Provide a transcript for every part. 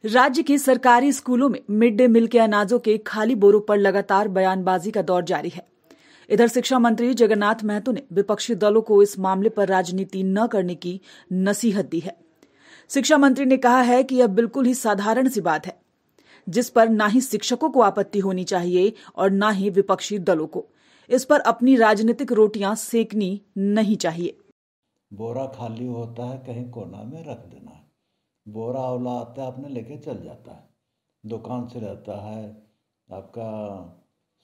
राज्य के सरकारी स्कूलों में मिड डे मील के अनाजों के खाली बोरों पर लगातार बयानबाजी का दौर जारी है। इधर शिक्षा मंत्री जगन्नाथ महतो ने विपक्षी दलों को इस मामले पर राजनीति न करने की नसीहत दी है। शिक्षा मंत्री ने कहा है कि यह बिल्कुल ही साधारण सी बात है, जिस पर ना ही शिक्षकों को आपत्ति होनी चाहिए और ना ही विपक्षी दलों को इस पर अपनी राजनीतिक रोटियां सेकनी नहीं चाहिए। बोरा खाली होता है, कहीं कोना में रख देना है। बोरा अवला आता है, अपने लेके चल जाता है, दुकान से रहता है, आपका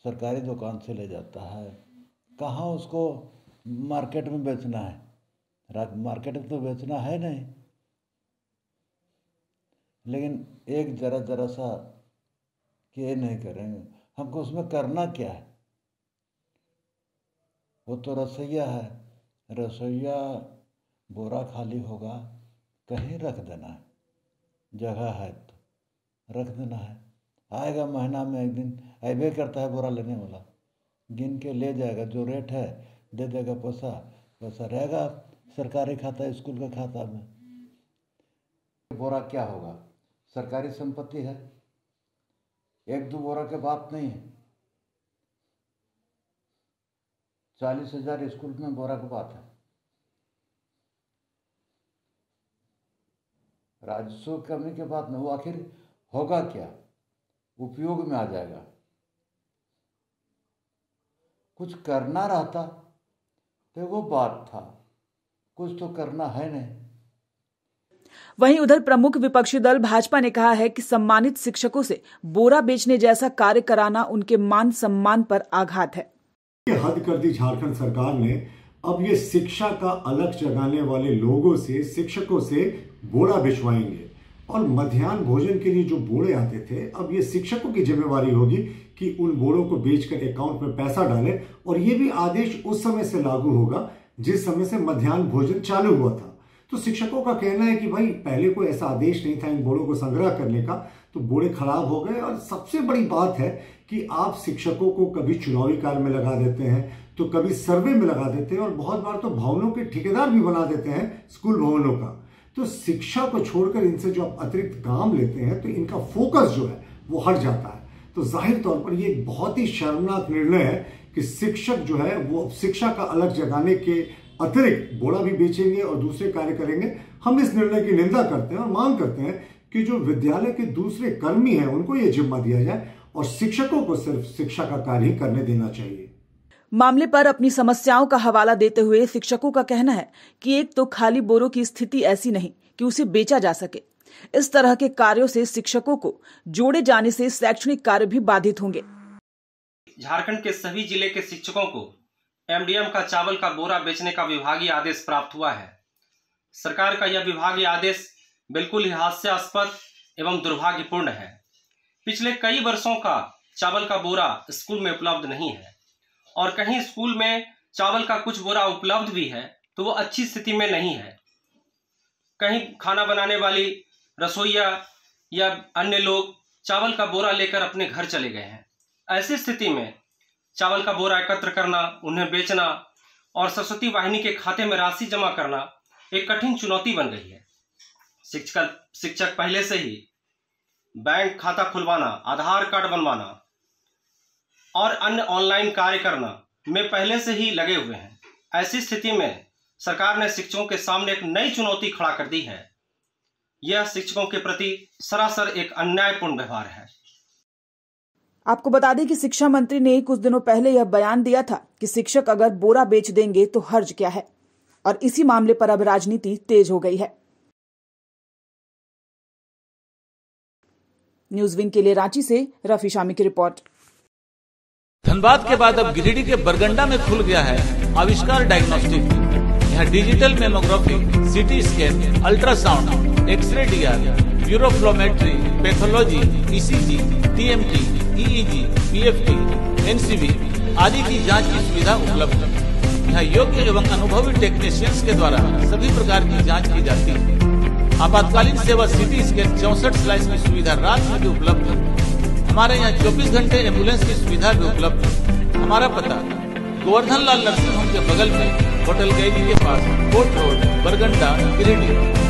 सरकारी दुकान से ले जाता है। कहाँ उसको मार्केट में बेचना है? मार्केट में तो बेचना है नहीं। लेकिन एक जरा सा कि ये नहीं करेंगे, हमको उसमें करना क्या है? वो तो रसोईया है, रसोईया बोरा खाली होगा, कहीं रख देना है, जगह है तो रख देना है। आएगा महीना में एक दिन, ऐबे करता है बोरा लेने वाला, गिन के ले जाएगा, जो रेट है दे देगा, पैसा रहेगा सरकारी खाता, स्कूल का खाता में। बोरा क्या होगा? सरकारी संपत्ति है, एक दो बोरा के बात नहीं है। 40,000 स्कूल में बोरा की बात है। राजस्व कमी के बाद में वो आखिर होगा क्या? उपयोग में आ जाएगा। कुछ करना रहता तो वो बात था, कुछ तो करना है नहीं। वहीं उधर प्रमुख विपक्षी दल भाजपा ने कहा है कि सम्मानित शिक्षकों से बोरा बेचने जैसा कार्य कराना उनके मान सम्मान पर आघात है। हद कर दी झारखंड सरकार ने। अब ये शिक्षा का अलग जगाने वाले लोगों से, शिक्षकों से बोरा बिछवाएंगे और मध्याह्न भोजन के लिए जो बोरे आते थे, अब ये शिक्षकों की जिम्मेवारी होगी कि उन बोरों को बेचकर अकाउंट में पैसा डालें। और ये भी आदेश उस समय से लागू होगा जिस समय से मध्याह्न भोजन चालू हुआ था। तो शिक्षकों का कहना है कि भाई पहले कोई ऐसा आदेश नहीं था इन बोरों को संग्रह करने का, तो बोरे खराब हो गए। और सबसे बड़ी बात है कि आप शिक्षकों को कभी चुनावी कार्य में लगा देते हैं, तो कभी सर्वे में लगा देते हैं, और बहुत बार तो भवनों के ठेकेदार भी बना देते हैं, स्कूल भवनों का। तो शिक्षा को छोड़कर इनसे जो आप अतिरिक्त काम लेते हैं, तो इनका फोकस जो है वो हट जाता है। तो जाहिर तौर पर ये एक बहुत ही शर्मनाक निर्णय है कि शिक्षक जो है वो शिक्षा का अलग जगाने के अतिरिक्त बोरा भी बेचेंगे और दूसरे कार्य करेंगे। हम इस निर्णय की निंदा करते हैं और मांग करते हैं कि जो विद्यालय के दूसरे कर्मी हैं उनको ये जिम्मा दिया जाए और शिक्षकों को सिर्फ शिक्षा का कार्य ही करने देना चाहिए। मामले पर अपनी समस्याओं का हवाला देते हुए शिक्षकों का कहना है कि एक तो खाली बोरों की स्थिति ऐसी नहीं कि उसे बेचा जा सके। इस तरह के कार्यों से शिक्षकों को जोड़े जाने से शैक्षणिक कार्य भी बाधित होंगे। झारखंड के सभी जिले के शिक्षकों को एमडीएम का चावल का बोरा बेचने का विभागीय आदेश प्राप्त हुआ है। सरकार का यह विभागीय आदेश बिल्कुल ही हास्यास्पद एवं दुर्भाग्यपूर्ण है। पिछले कई वर्षों का चावल का बोरा स्कूल में उपलब्ध नहीं है, और कहीं स्कूल में चावल का कुछ बोरा उपलब्ध भी है तो वो अच्छी स्थिति में नहीं है। कहीं खाना बनाने वाली रसोईया या अन्य लोग चावल का बोरा लेकर अपने घर चले गए हैं। ऐसी स्थिति में चावल का बोरा एकत्र करना, उन्हें बेचना और सरस्वती वाहिनी के खाते में राशि जमा करना एक कठिन चुनौती बन गई है। शिक्षक पहले से ही बैंक खाता खुलवाना, आधार कार्ड बनवाना और अन्य ऑनलाइन कार्य करना में पहले से ही लगे हुए हैं। ऐसी स्थिति में सरकार ने शिक्षकों के सामने एक नई चुनौती खड़ा कर दी है। यह शिक्षकों के प्रति सरासर एक अन्यायपूर्ण व्यवहार है। आपको बता दें कि शिक्षा मंत्री ने कुछ दिनों पहले यह बयान दिया था कि शिक्षक अगर बोरा बेच देंगे तो हर्ज क्या है, और इसी मामले पर अब राजनीति तेज हो गई है। न्यूज विंग के लिए रांची से रफी शामी की रिपोर्ट। धनबाद के बाद अब गिरिडीह के बरगंडा में खुल गया है आविष्कार डायग्नोस्टिक। यहाँ digital mammography, CT scan, ultrasound, X ray D R, uroflowmetry, pathology, ECG, TMT, EEG, PFT, NCB आदि की जांच की सुविधा उपलब्ध है। यहाँ योग्य एवं अनुभवी टेक्नीशियंस के द्वारा सभी प्रकार की जांच की जाती है। आपातकालीन सेवा सीटी स्कैन 64 स्लाइस की सुविधा रात में भी उपलब्ध है। हमारे यहाँ 24 घंटे एम्बुलेंस की सुविधा भी उपलब्ध है। हमारा पता गोवर्धन लाल नर्सिंग होम के बगल में होटल गैली के पास, कोर्ट रोड, बरगंडा, गिरिडीह।